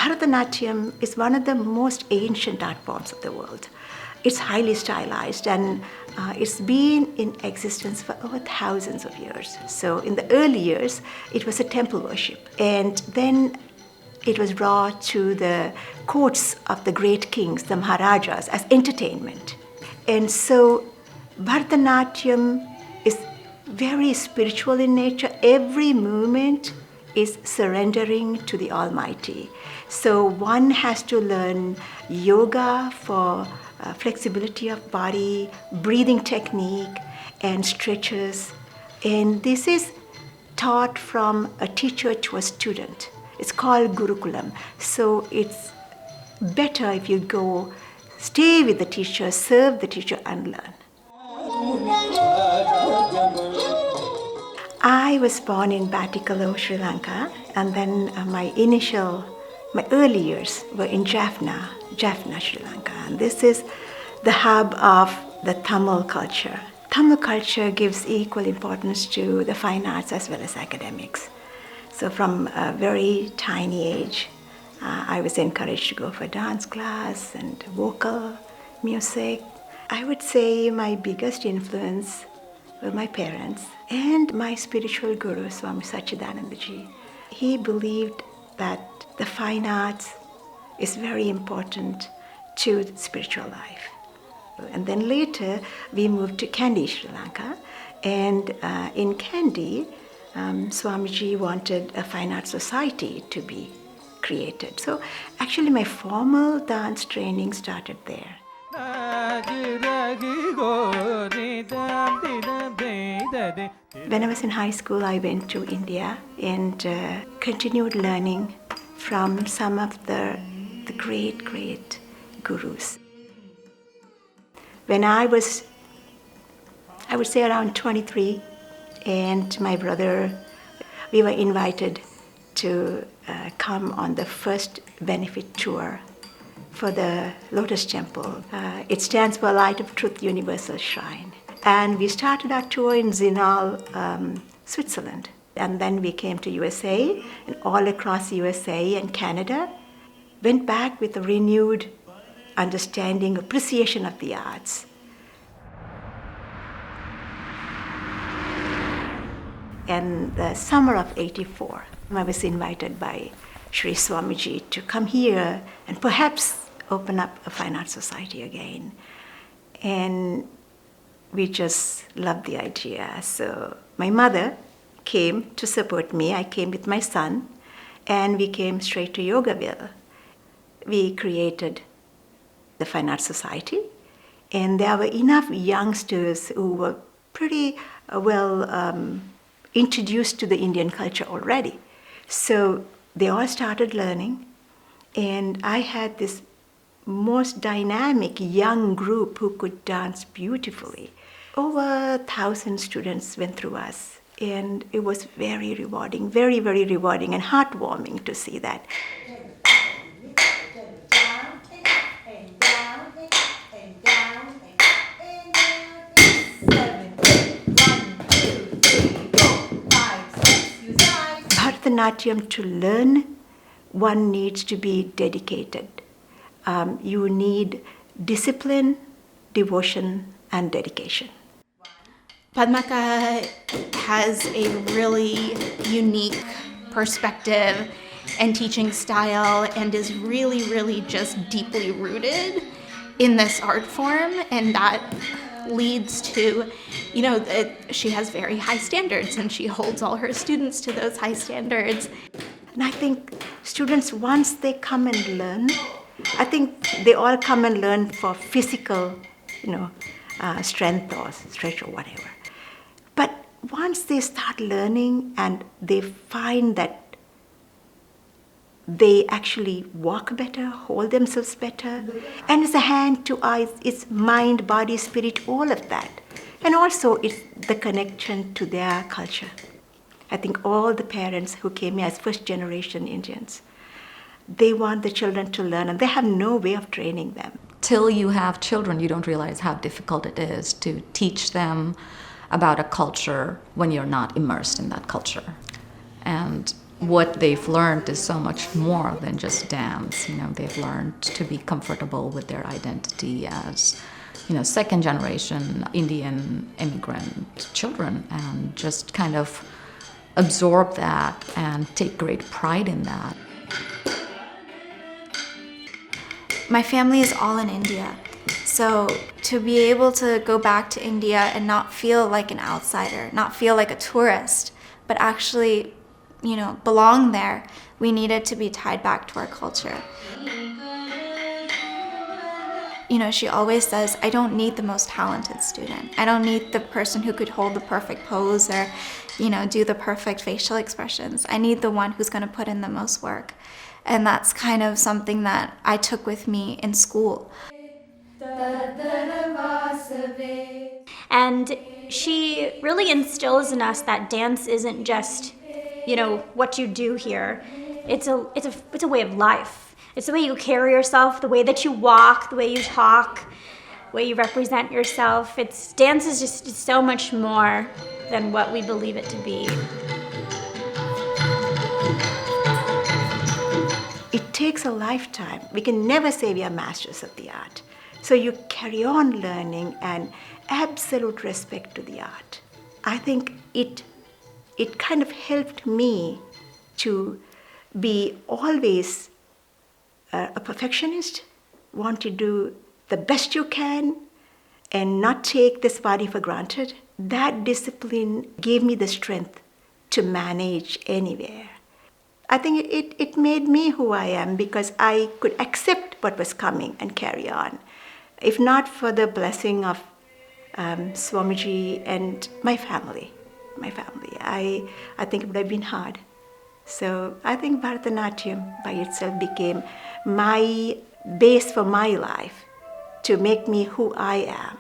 Bharatha Natyam is one of the most ancient art forms of the world. It's highly stylized and it's been in existence for over thousands of years. So in the early years, it was a temple worship. And then it was brought to the courts of the great kings, the Maharajas, as entertainment. And so Bharatanatyam is very spiritual in nature. Every movement is surrendering to the Almighty. So one has to learn yoga for flexibility of body, breathing technique, and stretches. And this is taught from a teacher to a student. It's called Gurukulam. So it's better if you go stay with the teacher, serve the teacher, and learn. I was born in Batticaloa, Sri Lanka, and then my early years were in Jaffna, Sri Lanka. And this is the hub of the Tamil culture. Tamil culture gives equal importance to the fine arts as well as academics. So from a very tiny age, I was encouraged to go for dance class and vocal music. I would say my biggest influence were my parents and my spiritual guru, Swami Sachidanandaji. He believed that the fine arts is very important to the spiritual life. And then later, we moved to Kandy, Sri Lanka. And in Kandy, Swamiji wanted a fine arts society to be created. So actually my formal dance training started there. When I was in high school, I went to India and continued learning from some of the great gurus. When I was, I would say around 23, and my brother, we were invited to come on the first benefit tour for the Lotus Temple. It stands for Light of Truth Universal Shrine. And we started our tour in Zinal, Switzerland. And then we came to USA, and all across USA and Canada. Went back with a renewed understanding, appreciation of the arts. And the summer of '84, I was invited by Sri Swamiji to come here and perhaps open up a fine arts society again. And we just loved the idea. So my mother came to support me. I came with my son, and we came straight to Yogaville. We created the Fine Arts Society, and there were enough youngsters who were pretty well introduced to the Indian culture already. So they all started learning, and I had this most dynamic young group who could dance beautifully. Over 1,000 students went through us, and it was very rewarding, very, very rewarding and heartwarming to see that. Bharatanatyam, to learn, one needs to be dedicated. You need discipline, devotion, and dedication. Padmaka has a really unique perspective and teaching style, and is really, really just deeply rooted in this art form, and that leads to, that she has very high standards, and she holds all her students to those high standards. And I think students, once they come and learn, I think they all come and learn for physical, strength or stretch or whatever. But once they start learning and they find that they actually walk better, hold themselves better, and it's a hand to eyes, it's mind, body, spirit, all of that. And also it's the connection to their culture. I think all the parents who came here as first generation Indians, they want the children to learn, and they have no way of training them. Till you have children, you don't realize how difficult it is to teach them about a culture when you're not immersed in that culture. And what they've learned is so much more than just dance. They've learned to be comfortable with their identity as, second generation Indian immigrant children, and just kind of absorb that and take great pride in that. My family is all in India. So to be able to go back to India and not feel like an outsider, not feel like a tourist, but actually, belong there, we needed to be tied back to our culture. She always says, I don't need the most talented student. I don't need the person who could hold the perfect pose or, do the perfect facial expressions. I need the one who's going to put in the most work. And that's kind of something that I took with me in school. And she really instills in us that dance isn't just, what you do here. It's a way of life. It's the way you carry yourself, the way that you walk, the way you talk, the way you represent yourself. Dance is just so much more than what we believe it to be. It takes a lifetime. We can never say we are masters of the art. So you carry on learning and absolute respect to the art. I think it kind of helped me to be always a perfectionist, want to do the best you can and not take this body for granted. That discipline gave me the strength to manage anywhere. I think it made me who I am because I could accept what was coming and carry on. If not for the blessing of Swamiji and my family, I think it would have been hard. So I think Bharatha Natyam by itself became my base for my life to make me who I am.